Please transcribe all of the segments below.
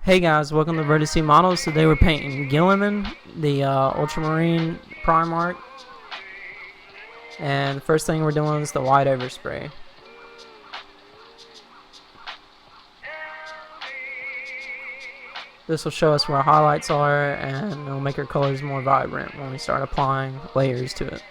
Hey guys, welcome to Roboute Models. Today we're painting Guilliman, the Ultramarine Primarch. And the first thing we're doing is the white overspray. This will show us where our highlights are, and it'll make our colors more vibrant when we start applying layers to it.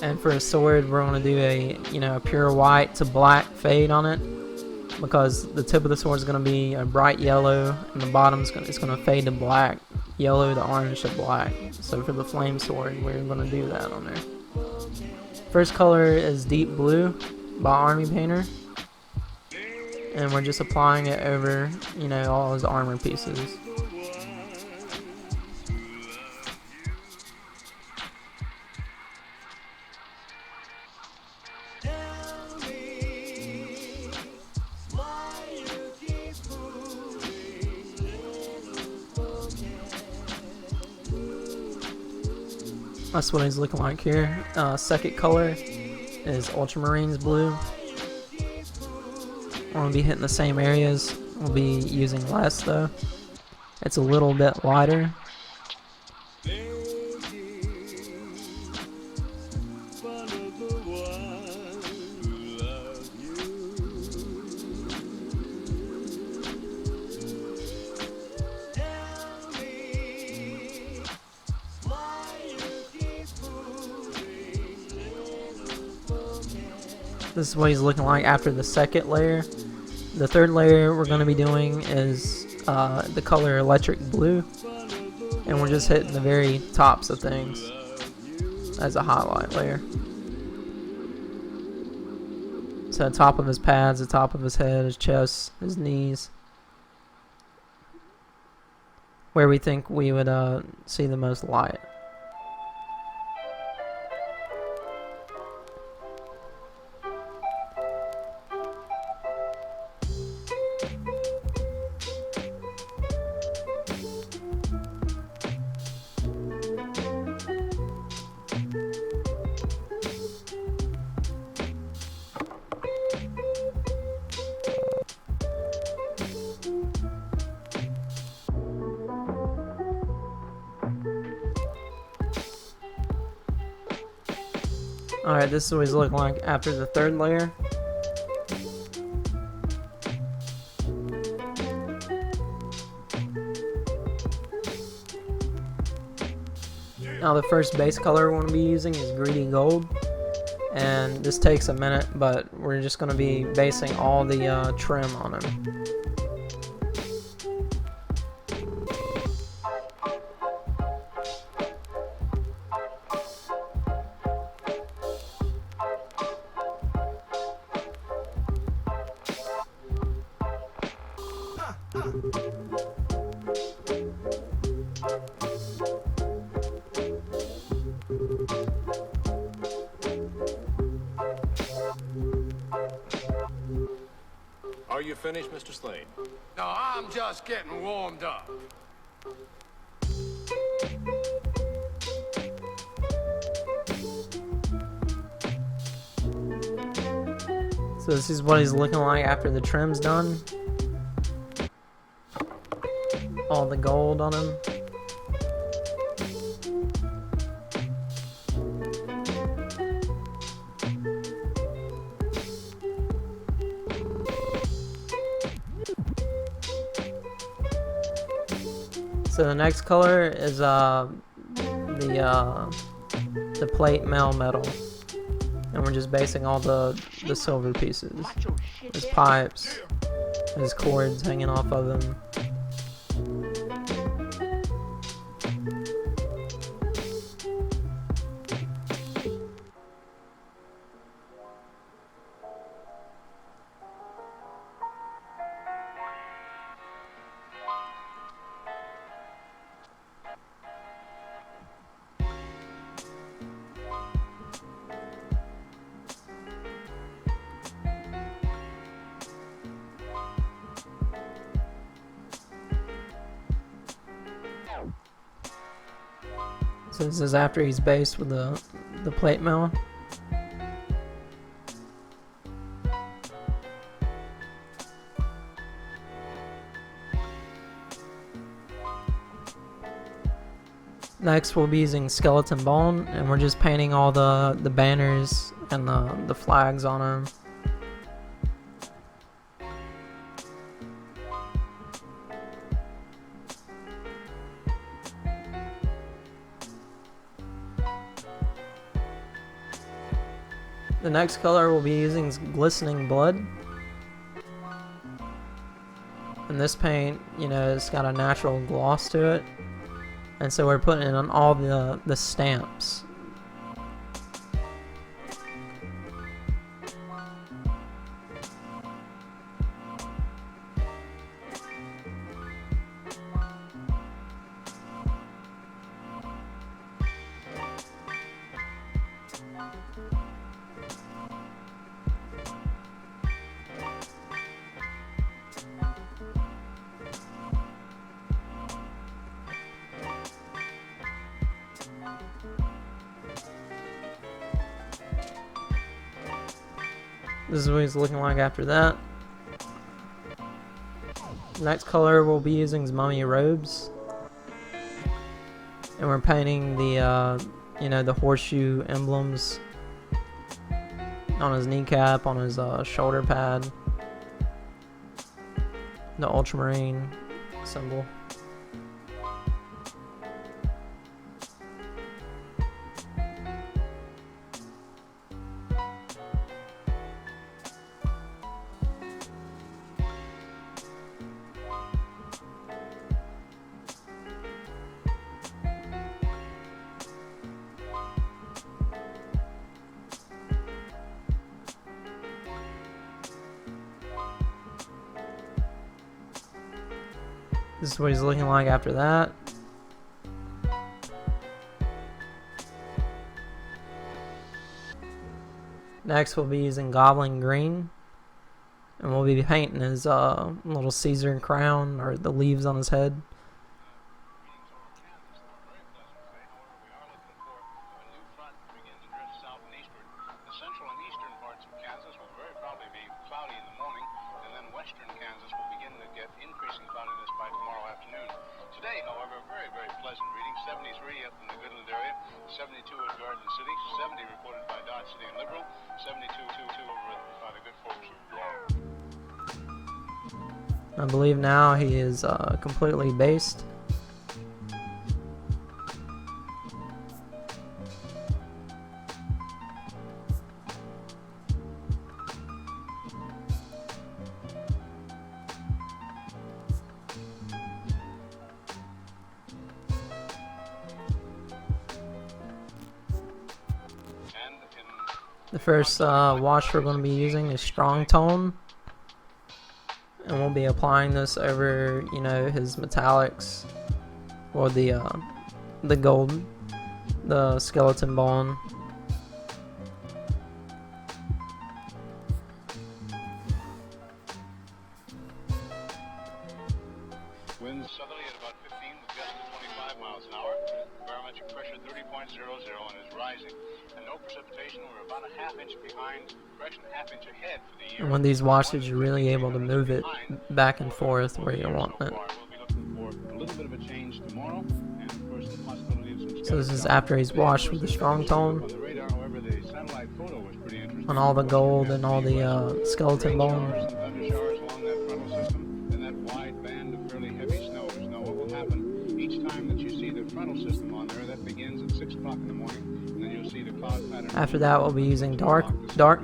And for a sword, we're going to do a pure white to black fade on it, because the tip of the sword is going to be a bright yellow, and the bottom is going to fade to black, yellow to orange to black. So for the flame sword, we're going to do that on there. First color is Deep Blue by Army Painter, and we're just applying it over, all his armor pieces. That's what he's looking like here. Second color is Ultramarines Blue. We're going to be hitting the same areas. We'll be using less though. It's a little bit lighter. This is what he's looking like after the second layer. The third layer we're going to be doing is the color Electric Blue, and we're just hitting the very tops of things as a highlight layer. So the top of his pads, the top of his head, his chest, his knees, where we think we would see the most light. Alright, this is what he's looking like after the third layer. Now the first base color we're going to be using is Greedy Gold. And this takes a minute, but we're just going to be basing all the trim on him. Are you finished, Mr. Slade? No, I'm just getting warmed up. So this is what he's looking like after the trim's done. All the gold on him. So the next color is the plate mail metal, and we're just basing all the silver pieces. His pipes, his cords hanging off of him. So this is after he's based with the the plate mill. Next we'll be using skeleton bone, and we're just painting all the banners and the flags on them. The next color we'll be using is glistening blood. And this paint, you know, it's got a natural gloss to it. And so we're putting it on all the stamps. This is what he's looking like after that. Next color we'll be using is mummy robes. And we're painting the, you know, the horseshoe emblems on his kneecap, on his shoulder pad. The Ultramarine symbol. This is what he's looking like after that. Next we'll be using Goblin Green. And we'll be painting his little Caesar crown, or the leaves on his head. Today, however, very, very pleasant reading. 73 up in the Goodland area, 72 at Garden City, 70 reported by Dodge City and Liberal, 72 over by the good folks of I believe now he is completely based. The first wash we're going to be using is Strong Tone, and we'll be applying this over, you know, his metallics, or the gold, the skeleton bone. Winds southerly at about 15 with gusts of 25 miles an hour. Barometric pressure 30.00 and is rising. And no precipitation. We're about a half inch behind. Correction, half inch ahead for the year. And when these washes, you're really able to move it back and forth where you want it. We'll be looking for a little bit of a change tomorrow, and of course the possibility of some. So this is after he's washed with the Strong Tone On the radar, however, the satellite photo was pretty interesting. on all the gold and all the skeleton bone. Some thunder showers along that frontal system, and that wide band of fairly heavy snows. Now, what will happen each time that you see the frontal system on there? That begins at 6 o'clock in the morning, and then you'll see the cloud pattern. After that, we'll be using dark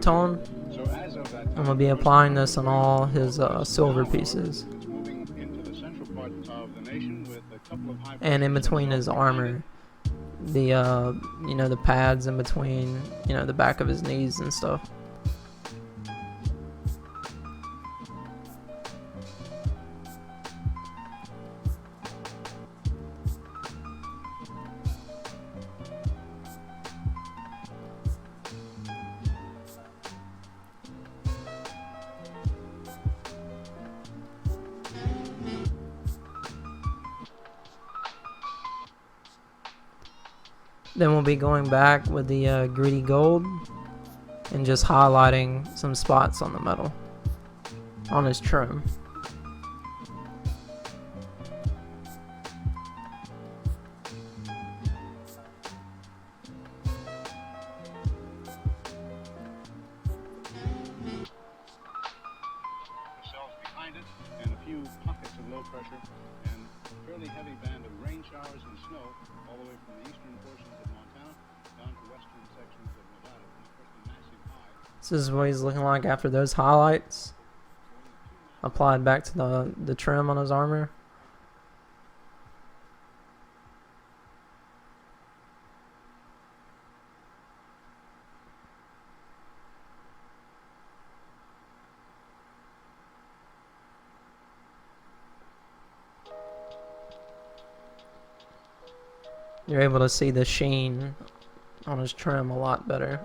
tone, So as of that time, and we'll be applying this on all his silver pieces, it's moving into the central part of the nation with a couple of high and in between his armor, the you know, the pads in between, you know, the back of his knees and stuff. Then we'll be going back with the gritty gold and just highlighting some spots on the metal on his trim. Cells behind it, and a few pockets of low pressure, and a fairly heavy band of rain showers and snow all the way from the eastern portions of Montana down to western sections of Nevada. And of course, the massive high. This is what he's looking like after those highlights applied back to the trim on his armor. You're able to see the sheen on his trim a lot better.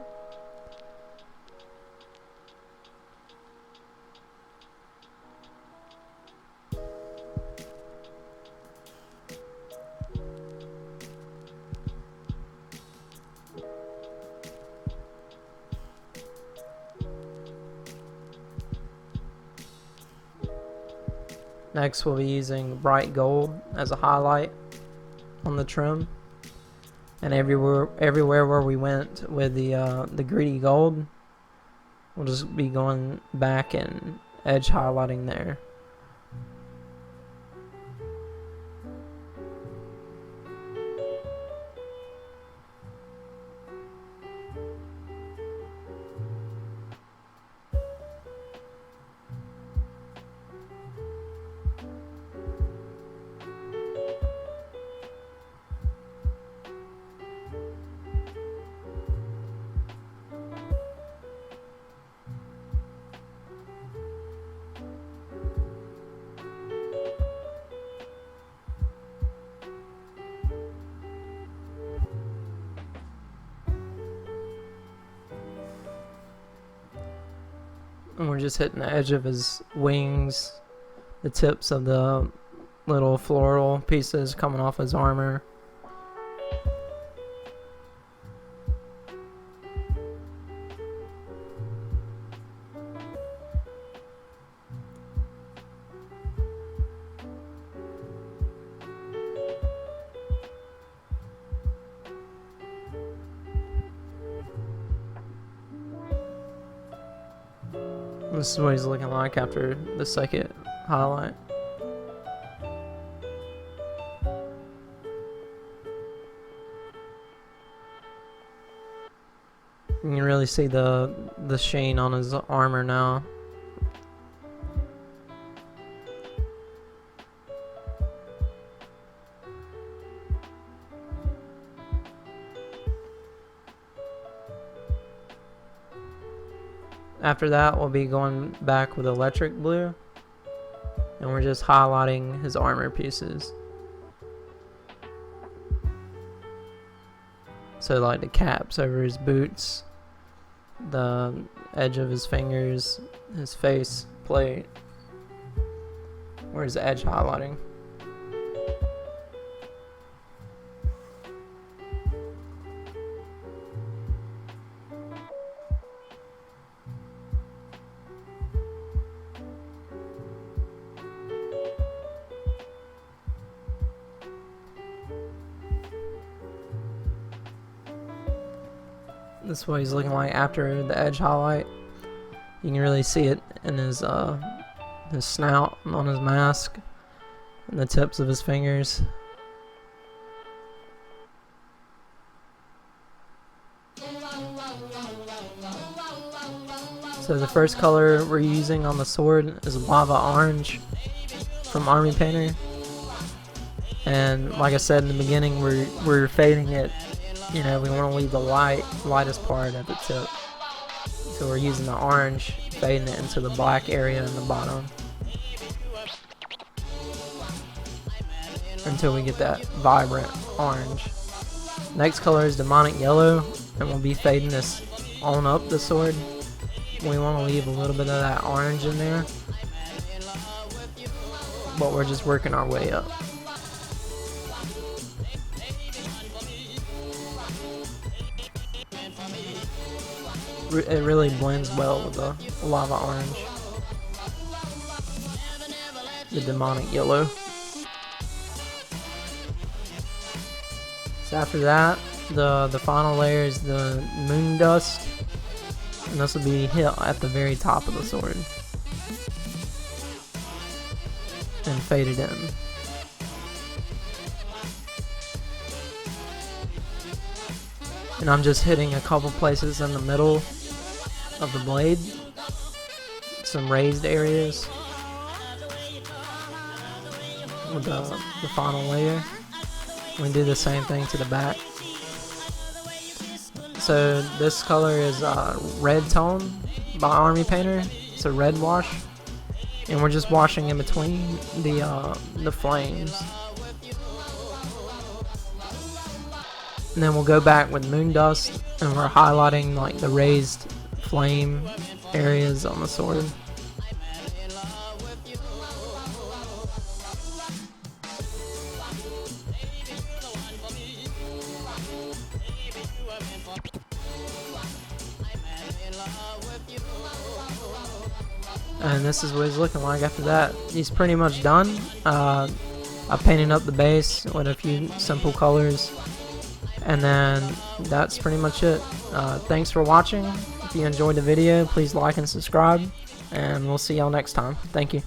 Next we'll be using bright gold as a highlight on the trim. And everywhere where we went with the gritty gold, we'll just be going back and edge highlighting there. And we're just hitting the edge of his wings, the tips of the little floral pieces coming off his armor. This is what he's looking like after the second highlight. You can really see the sheen on his armor now. After that, we'll be going back with electric blue, and we're just highlighting his armor pieces. So like the caps over his boots, the edge of his fingers, his face plate, where's the edge highlighting. This is what he's looking like after the edge highlight. You can really see it in his snout, on his mask, and the tips of his fingers. So the first color we're using on the sword is lava orange from Army Painter. And like I said in the beginning, we're fading it. You know, we want to leave the lightest part at the tip. So we're using the orange, fading it into the black area in the bottom. Until we get that vibrant orange. Next color is demonic yellow, and we'll be fading this on up the sword. We want to leave a little bit of that orange in there. But we're just working our way up. it really blends well with the lava orange, the demonic yellow. So after that, the final layer is the moon dust, and this will be hit at the very top of the sword and faded in. And I'm just hitting a couple places in the middle of the blade, some raised areas with the final layer. We do the same thing to the back. So this color is Red Tone by Army Painter. It's a red wash, and we're just washing in between the flames. And then we'll go back with moon dust, and we're highlighting like the raised flame areas on the sword. And this is what he's looking like after that. He's pretty much done. I painted up the base with a few simple colors, and then that's pretty much it. Thanks for watching. If you enjoyed the video, please like and subscribe, and we'll see y'all next time. Thank you.